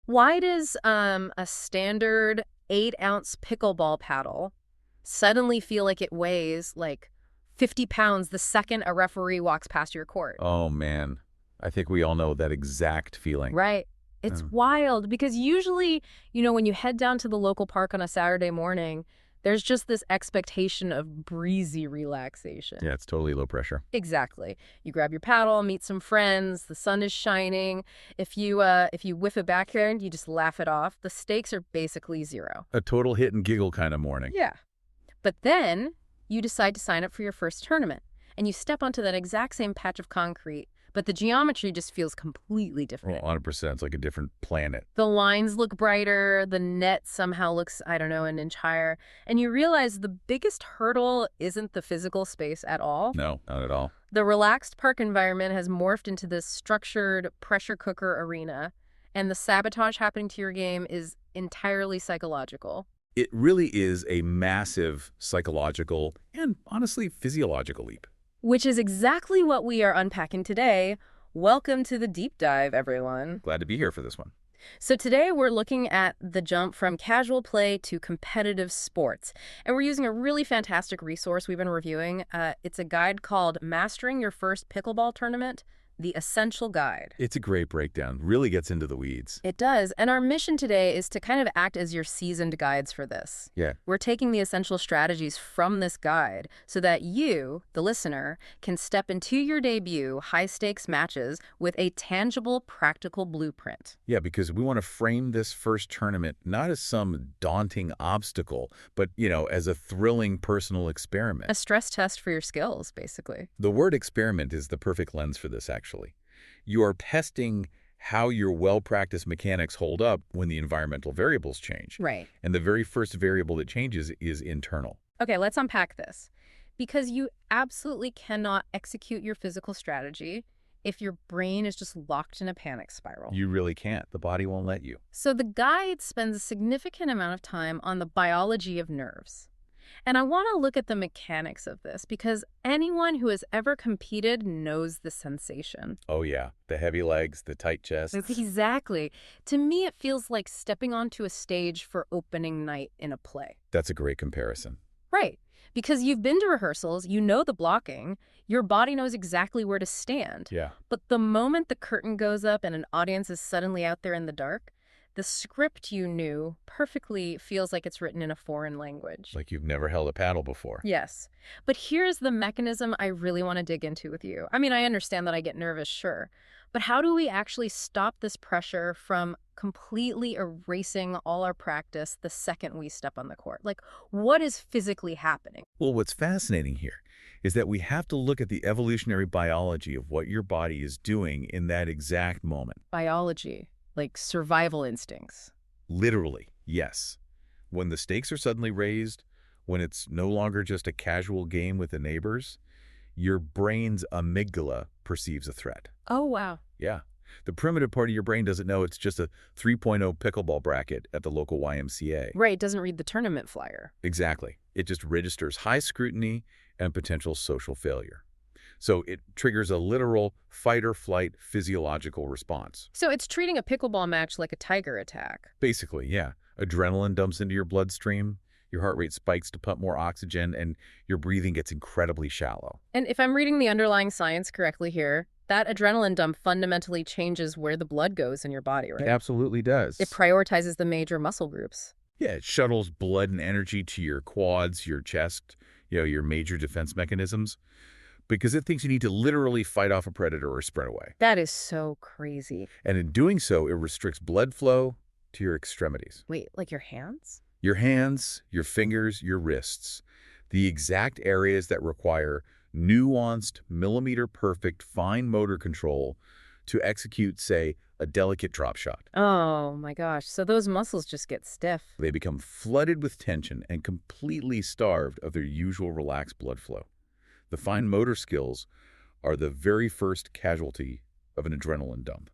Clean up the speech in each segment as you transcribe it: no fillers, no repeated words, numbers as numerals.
Why does a standard 8-ounce pickleball paddle suddenly feel like it weighs like 50 pounds the second a referee walks past your court? Oh, man. I think we all know that exact feeling. Right. It's Oh. wild because usually, when you head down to the local park on a Saturday morning, there's just this expectation of breezy relaxation. Yeah, it's totally low pressure. Exactly. You grab your paddle, meet some friends, the sun is shining. If you whiff a backhand, you just laugh it off. The stakes are basically zero. A total hit and giggle kind of morning. Yeah. But then you decide to sign up for your first tournament, and you step onto that exact same patch of concrete, but the geometry just feels completely different. 100%. It's like a different planet. The lines look brighter, the net somehow looks, I don't know, an inch higher, and you realize the biggest hurdle isn't the physical space at all. No, not at all. The relaxed park environment has morphed into this structured pressure cooker arena, and the sabotage happening to your game is entirely psychological. It really is a massive psychological and, honestly, physiological leap. Which is exactly what we are unpacking today. Welcome to the deep dive, everyone. Glad to be here for this one. So today we're looking at the jump from casual play to competitive sports. And we're using a really fantastic resource we've been reviewing. It's a guide called Mastering Your First Pickleball Tournament, The Essential Guide. It's a great breakdown. Really gets into the weeds. It does. And our mission today is to kind of act as your seasoned guides for this. Yeah. We're taking the essential strategies from this guide so that you, the listener, can step into your debut high-stakes matches with a tangible, practical blueprint. Yeah, because we want to frame this first tournament not as some daunting obstacle, but, as a thrilling personal experiment. A stress test for your skills, basically. The word experiment is the perfect lens for this, actually. You are testing how your well-practiced mechanics hold up when the environmental variables change. Right. And the very first variable that changes is internal. Okay, let's unpack this. Because you absolutely cannot execute your physical strategy if your brain is just locked in a panic spiral. You really can't. The body won't let you. So the guide spends a significant amount of time on the biology of nerves. And I want to look at the mechanics of this because anyone who has ever competed knows the sensation. Oh, yeah. The heavy legs, the tight chest. Exactly. To me, it feels like stepping onto a stage for opening night in a play. That's a great comparison. Right. Because you've been to rehearsals, you know the blocking, your body knows exactly where to stand. Yeah. But the moment the curtain goes up and an audience is suddenly out there in the dark, the script you knew perfectly feels like it's written in a foreign language. Like you've never held a paddle before. Yes. But here's the mechanism I really want to dig into with you. I mean, I understand that I get nervous, sure. But how do we actually stop this pressure from completely erasing all our practice the second we step on the court? Like, what is physically happening? Well, what's fascinating here is that we have to look at the evolutionary biology of what your body is doing in that exact moment. Biology. Like survival instincts. Literally, yes. When the stakes are suddenly raised, when it's no longer just a casual game with the neighbors, your brain's amygdala perceives a threat. Oh, wow. Yeah. The primitive part of your brain doesn't know it's just a 3.0 pickleball bracket at the local YMCA. Right, it doesn't read the tournament flyer. Exactly. It just registers high scrutiny and potential social failure. So it triggers a literal fight-or-flight physiological response. So it's treating a pickleball match like a tiger attack. Basically, yeah. Adrenaline dumps into your bloodstream, your heart rate spikes to pump more oxygen, and your breathing gets incredibly shallow. And if I'm reading the underlying science correctly here, that adrenaline dump fundamentally changes where the blood goes in your body, right? It absolutely does. It prioritizes the major muscle groups. Yeah, it shuttles blood and energy to your quads, your chest, your major defense mechanisms, because it thinks you need to literally fight off a predator or sprint away. That is so crazy. And in doing so, it restricts blood flow to your extremities. Wait, like your hands? Your hands, your fingers, your wrists, the exact areas that require nuanced, millimeter-perfect, fine motor control to execute, say, a delicate drop shot. Oh my gosh, so those muscles just get stiff. They become flooded with tension and completely starved of their usual relaxed blood flow. The fine motor skills are the very first casualty of an adrenaline dump.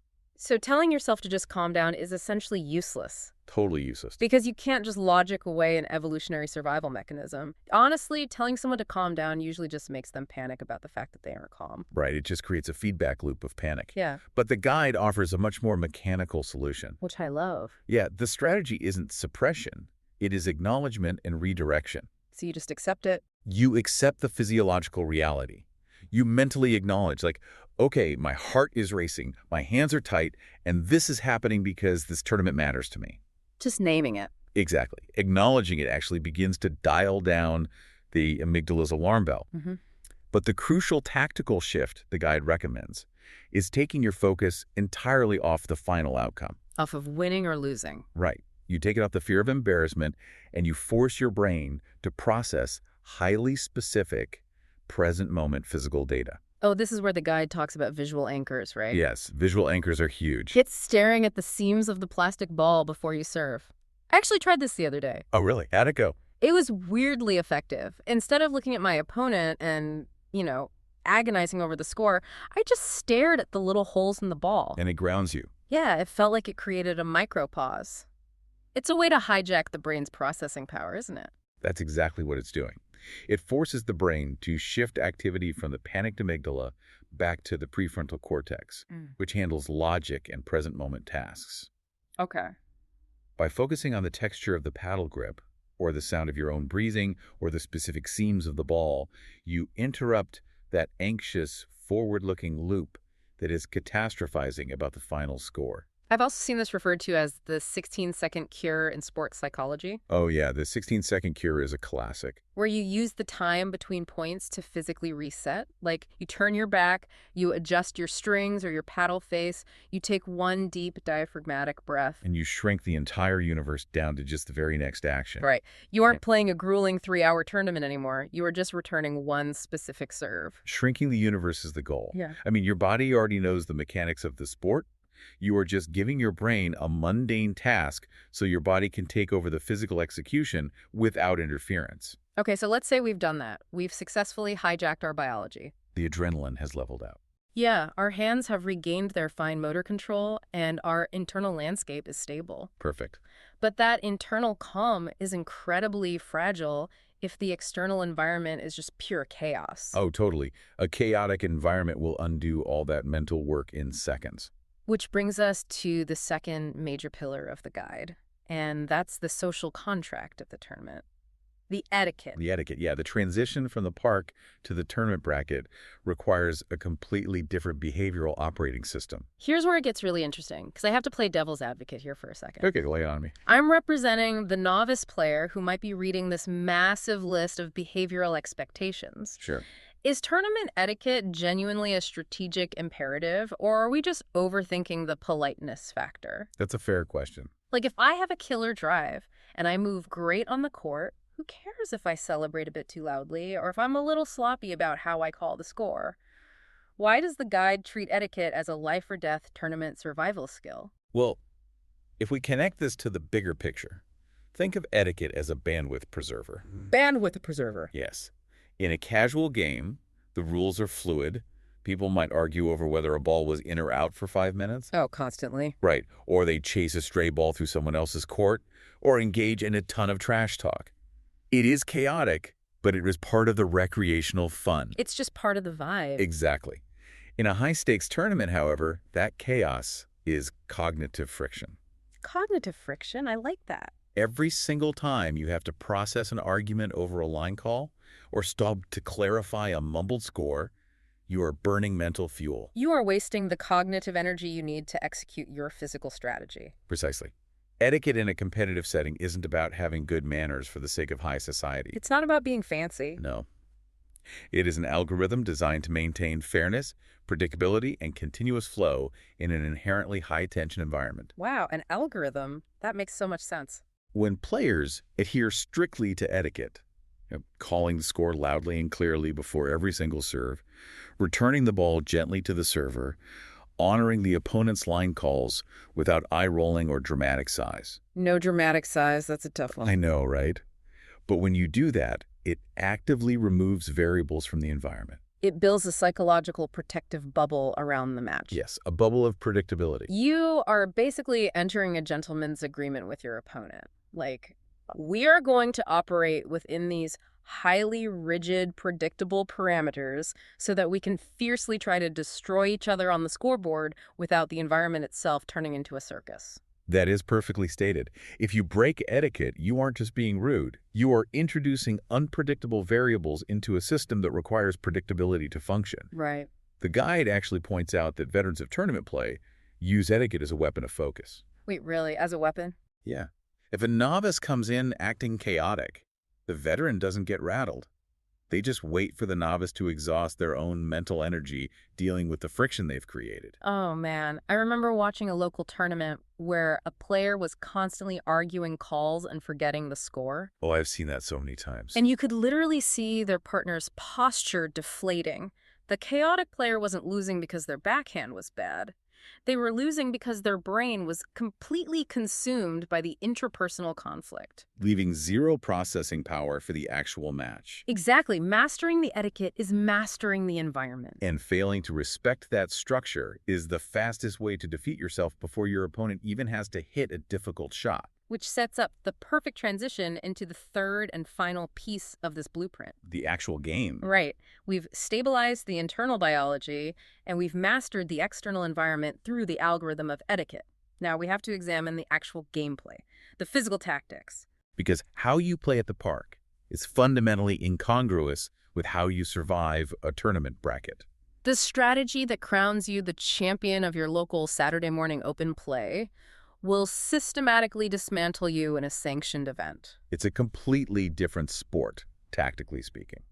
So telling yourself to just calm down is essentially useless. Totally useless. Because you can't just logic away an evolutionary survival mechanism. Honestly, telling someone to calm down usually just makes them panic about the fact that they aren't calm. Right, it just creates a feedback loop of panic. Yeah. But the guide offers a much more mechanical solution. Which I love. Yeah, the strategy isn't suppression. It is acknowledgement and redirection. So you just accept it. You accept the physiological reality. You mentally acknowledge, like, okay, my heart is racing, my hands are tight, and this is happening because this tournament matters to me. Just naming it. Exactly. Acknowledging it actually begins to dial down the amygdala's alarm bell. But the crucial tactical shift the guide recommends is taking your focus entirely off the final outcome. Off of winning or losing. Right. You take it off the fear of embarrassment and you force your brain to process highly specific, present moment physical data. Oh, this is where the guide talks about visual anchors, right? Yes, visual anchors are huge. Get staring at the seams of the plastic ball before you serve. I actually tried this the other day. Oh, really? How'd it go? It was weirdly effective. Instead of looking at my opponent and, agonizing over the score, I just stared at the little holes in the ball. And it grounds you. Yeah, it felt like it created a micropause. It's a way to hijack the brain's processing power, isn't it? That's exactly what it's doing. It forces the brain to shift activity from the panicked amygdala back to the prefrontal cortex, which handles logic and present moment tasks. Okay. By focusing on the texture of the paddle grip, or the sound of your own breathing, or the specific seams of the ball, you interrupt that anxious, forward-looking loop that is catastrophizing about the final score. I've also seen this referred to as the 16-second cure in sports psychology. Oh yeah, the 16-second cure is a classic. Where you use the time between points to physically reset. Like, you turn your back, you adjust your strings or your paddle face, you take one deep diaphragmatic breath. And you shrink the entire universe down to just the very next action. Right. You aren't playing a grueling 3-hour tournament anymore. You are just returning one specific serve. Shrinking the universe is the goal. Yeah. I mean, your body already knows the mechanics of the sport. You are just giving your brain a mundane task so your body can take over the physical execution without interference. Okay, so let's say we've done that. We've successfully hijacked our biology. The adrenaline has leveled out. Yeah, our hands have regained their fine motor control and our internal landscape is stable. Perfect. But that internal calm is incredibly fragile if the external environment is just pure chaos. Oh, totally. A chaotic environment will undo all that mental work in seconds. Which brings us to the second major pillar of the guide, and that's the social contract of the tournament. The etiquette. The etiquette, yeah. The transition from the park to the tournament bracket requires a completely different behavioral operating system. Here's where it gets really interesting, because I have to play devil's advocate here for a second. Okay, lay it on me. I'm representing the novice player who might be reading this massive list of behavioral expectations. Sure. Is tournament etiquette genuinely a strategic imperative, or are we just overthinking the politeness factor? That's a fair question. Like, if I have a killer drive and I move great on the court, who cares if I celebrate a bit too loudly or if I'm a little sloppy about how I call the score? Why does the guide treat etiquette as a life-or-death tournament survival skill? Well, if we connect this to the bigger picture, think of etiquette as a bandwidth preserver. Bandwidth preserver. Yes. In a casual game, the rules are fluid. People might argue over whether a ball was in or out for 5 minutes. Oh, constantly. Right. Or they chase a stray ball through someone else's court, or engage in a ton of trash talk. It is chaotic, but it is part of the recreational fun. It's just part of the vibe. Exactly. In a high-stakes tournament, however, that chaos is cognitive friction. Cognitive friction? I like that. Every single time you have to process an argument over a line call or stop to clarify a mumbled score, you are burning mental fuel. You are wasting the cognitive energy you need to execute your physical strategy. Precisely. Etiquette in a competitive setting isn't about having good manners for the sake of high society. It's not about being fancy. No. It is an algorithm designed to maintain fairness, predictability, and continuous flow in an inherently high-tension environment. Wow, an algorithm? That makes so much sense. When players adhere strictly to etiquette, calling the score loudly and clearly before every single serve, returning the ball gently to the server, honoring the opponent's line calls without eye-rolling or dramatic sighs. No dramatic sighs, that's a tough one. I know, right? But when you do that, it actively removes variables from the environment. It builds a psychological protective bubble around the match. Yes, a bubble of predictability. You are basically entering a gentleman's agreement with your opponent. Like, we are going to operate within these highly rigid, predictable parameters so that we can fiercely try to destroy each other on the scoreboard without the environment itself turning into a circus. That is perfectly stated. If you break etiquette, you aren't just being rude. You are introducing unpredictable variables into a system that requires predictability to function. Right. The guide actually points out that veterans of tournament play use etiquette as a weapon of focus. Wait, really? As a weapon? Yeah. If a novice comes in acting chaotic, the veteran doesn't get rattled. They just wait for the novice to exhaust their own mental energy dealing with the friction they've created. Oh, man. I remember watching a local tournament where a player was constantly arguing calls and forgetting the score. Oh, I've seen that so many times. And you could literally see their partner's posture deflating. The chaotic player wasn't losing because their backhand was bad. They were losing because their brain was completely consumed by the interpersonal conflict. Leaving zero processing power for the actual match. Exactly. Mastering the etiquette is mastering the environment. And failing to respect that structure is the fastest way to defeat yourself before your opponent even has to hit a difficult shot. Which sets up the perfect transition into the third and final piece of this blueprint. The actual game. Right. We've stabilized the internal biology, and we've mastered the external environment through the algorithm of etiquette. Now we have to examine the actual gameplay, the physical tactics. Because how you play at the park is fundamentally incongruous with how you survive a tournament bracket. The strategy that crowns you the champion of your local Saturday morning open play will systematically dismantle you in a sanctioned event. It's a completely different sport, tactically speaking.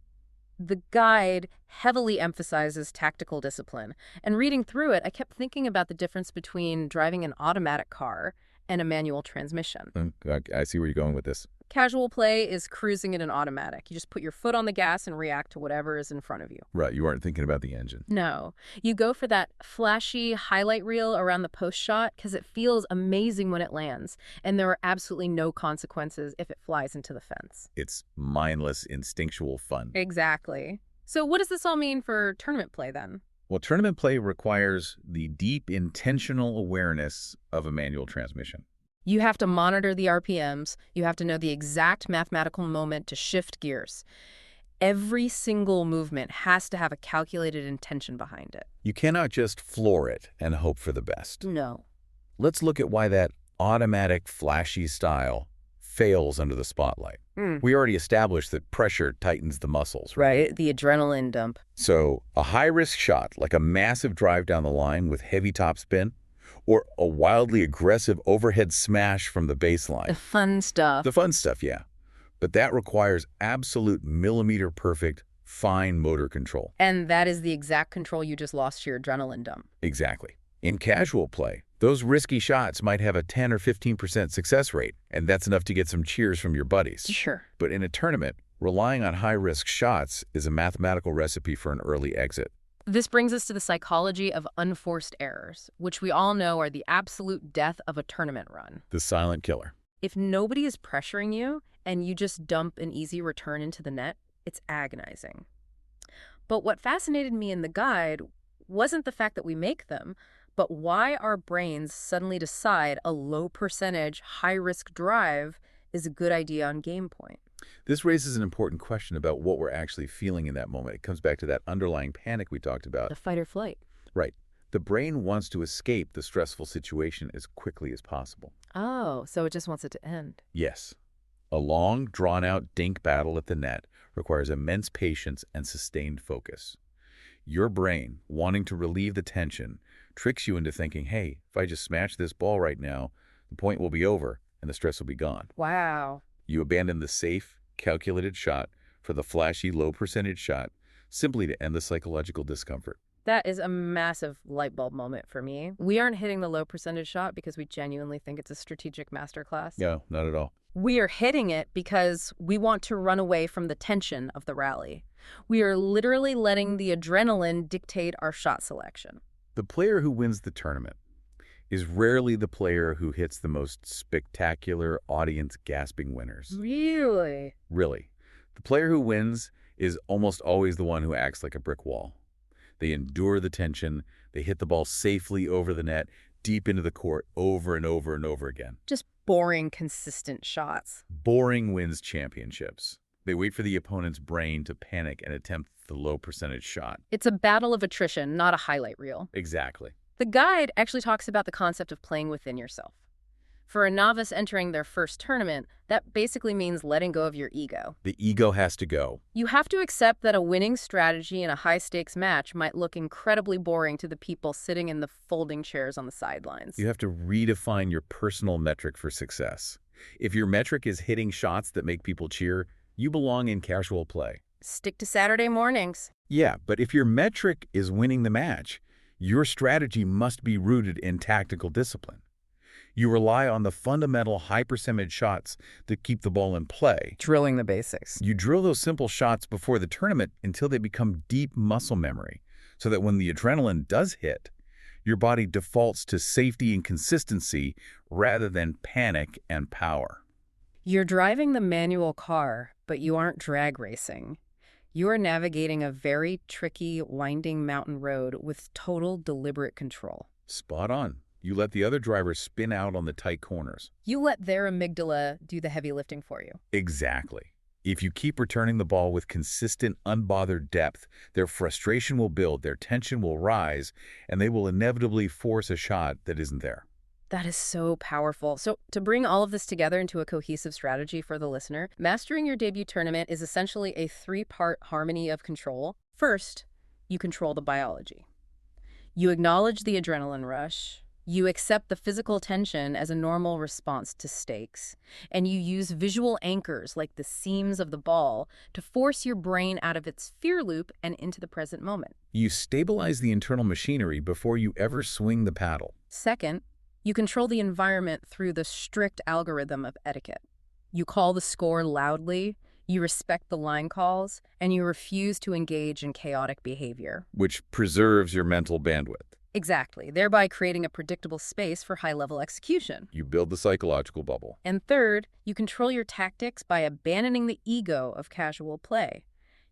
The guide heavily emphasizes tactical discipline, and reading through it, I kept thinking about the difference between driving an automatic car and a manual transmission. I see where you're going with this. Casual play is cruising in an automatic. You just put your foot on the gas and react to whatever is in front of you. Right, you aren't thinking about the engine. No, you go for that flashy highlight reel around the post shot because it feels amazing when it lands, and there are absolutely no consequences if it flies into the fence. It's mindless, instinctual fun. Exactly. So what does this all mean for tournament play then? Well, tournament play requires the deep, intentional awareness of a manual transmission. You have to monitor the RPMs. You have to know the exact mathematical moment to shift gears. Every single movement has to have a calculated intention behind it. You cannot just floor it and hope for the best. No. Let's look at why that automatic, flashy style fails under the spotlight. We already established that pressure tightens the muscles, right? Right, the adrenaline dump. So a high-risk shot, like a massive drive down the line with heavy topspin, or a wildly aggressive overhead smash from the baseline. The fun stuff. The fun stuff, yeah. But that requires absolute millimeter-perfect, fine motor control. And that is the exact control you just lost to your adrenaline dump. Exactly. In casual play, those risky shots might have a 10 or 15% success rate, and that's enough to get some cheers from your buddies. Sure. But in a tournament, relying on high-risk shots is a mathematical recipe for an early exit. This brings us to the psychology of unforced errors, which we all know are the absolute death of a tournament run. The silent killer. If nobody is pressuring you and you just dump an easy return into the net, it's agonizing. But what fascinated me in the guide wasn't the fact that we make them, but why our brains suddenly decide a low percentage, high-risk drive is a good idea on game point. This raises an important question about what we're actually feeling in that moment. It comes back to that underlying panic we talked about. The fight or flight. Right. The brain wants to escape the stressful situation as quickly as possible. Oh, so it just wants it to end. Yes. A long, drawn-out dink battle at the net requires immense patience and sustained focus. Your brain, wanting to relieve the tension, tricks you into thinking, hey, if I just smash this ball right now, the point will be over and the stress will be gone. Wow. You abandon the safe, calculated shot for the flashy, low-percentage shot simply to end the psychological discomfort. That is a massive light bulb moment for me. We aren't hitting the low percentage shot because we genuinely think it's a strategic masterclass. No, not at all. We are hitting it because we want to run away from the tension of the rally. We are literally letting the adrenaline dictate our shot selection. The player who wins the tournament is rarely the player who hits the most spectacular, audience-gasping winners. Really? Really. The player who wins is almost always the one who acts like a brick wall. They endure the tension, they hit the ball safely over the net, deep into the court over and over and over again. Just boring, consistent shots. Boring wins championships. They wait for the opponent's brain to panic and attempt the low percentage shot. It's a battle of attrition, not a highlight reel. Exactly. The guide actually talks about the concept of playing within yourself. For a novice entering their first tournament, that basically means letting go of your ego. The ego has to go. You have to accept that a winning strategy in a high-stakes match might look incredibly boring to the people sitting in the folding chairs on the sidelines. You have to redefine your personal metric for success. If your metric is hitting shots that make people cheer, you belong in casual play. Stick to Saturday mornings. Yeah, but if your metric is winning the match, your strategy must be rooted in tactical discipline. You rely on the fundamental high-percentage shots that keep the ball in play. Drilling the basics. You drill those simple shots before the tournament until they become deep muscle memory, so that when the adrenaline does hit, your body defaults to safety and consistency rather than panic and power. You're driving the manual car, but you aren't drag racing. You are navigating a very tricky, winding mountain road with total deliberate control. Spot on. You let the other drivers spin out on the tight corners. You let their amygdala do the heavy lifting for you. Exactly. If you keep returning the ball with consistent, unbothered depth, their frustration will build, their tension will rise, and they will inevitably force a shot that isn't there. That is so powerful. So to bring all of this together into a cohesive strategy for the listener, mastering your debut tournament is essentially a three-part harmony of control. First, you control the biology. You acknowledge the adrenaline rush. You accept the physical tension as a normal response to stakes, and you use visual anchors like the seams of the ball to force your brain out of its fear loop and into the present moment. You stabilize the internal machinery before you ever swing the paddle. Second, you control the environment through the strict algorithm of etiquette. You call the score loudly, you respect the line calls, and you refuse to engage in chaotic behavior. Which preserves your mental bandwidth. Exactly, thereby creating a predictable space for high-level execution. You build the psychological bubble. And third, you control your tactics by abandoning the ego of casual play.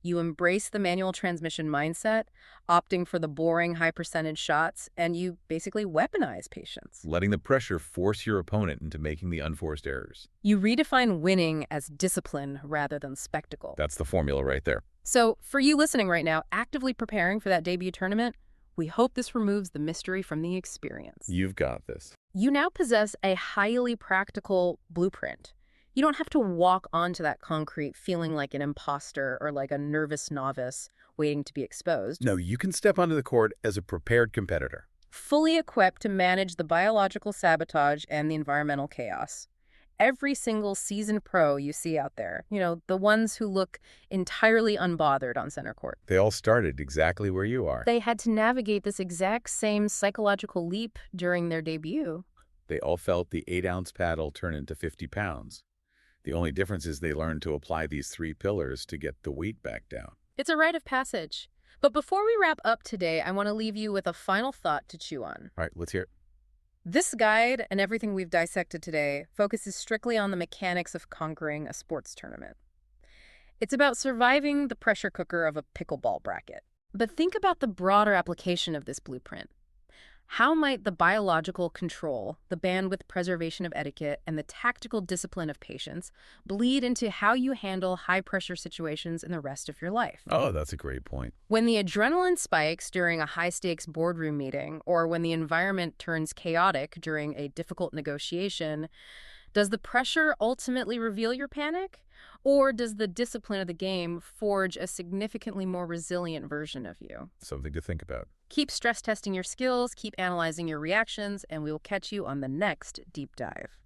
You embrace the manual transmission mindset, opting for the boring high-percentage shots, and you basically weaponize patience. Letting the pressure force your opponent into making the unforced errors. You redefine winning as discipline rather than spectacle. That's the formula right there. So, for you listening right now, actively preparing for that debut tournament, we hope this removes the mystery from the experience. You've got this. You now possess a highly practical blueprint. You don't have to walk onto that concrete feeling like an imposter or like a nervous novice waiting to be exposed. No, you can step onto the court as a prepared competitor. Fully equipped to manage the biological sabotage and the environmental chaos. Every single seasoned pro you see out there, the ones who look entirely unbothered on center court. They all started exactly where you are. They had to navigate this exact same psychological leap during their debut. They all felt the 8-ounce paddle turn into 50 pounds. The only difference is they learned to apply these 3 pillars to get the weight back down. It's a rite of passage. But before we wrap up today, I want to leave you with a final thought to chew on. All right, let's hear it. This guide and everything we've dissected today focuses strictly on the mechanics of conquering a sports tournament. It's about surviving the pressure cooker of a pickleball bracket. But think about the broader application of this blueprint. How might the biological control, the bandwidth preservation of etiquette, and the tactical discipline of patience bleed into how you handle high-pressure situations in the rest of your life? Oh, that's a great point. When the adrenaline spikes during a high-stakes boardroom meeting, or when the environment turns chaotic during a difficult negotiation, does the pressure ultimately reveal your panic? Or does the discipline of the game forge a significantly more resilient version of you? Something to think about. Keep stress testing your skills, keep analyzing your reactions, and we will catch you on the next deep dive.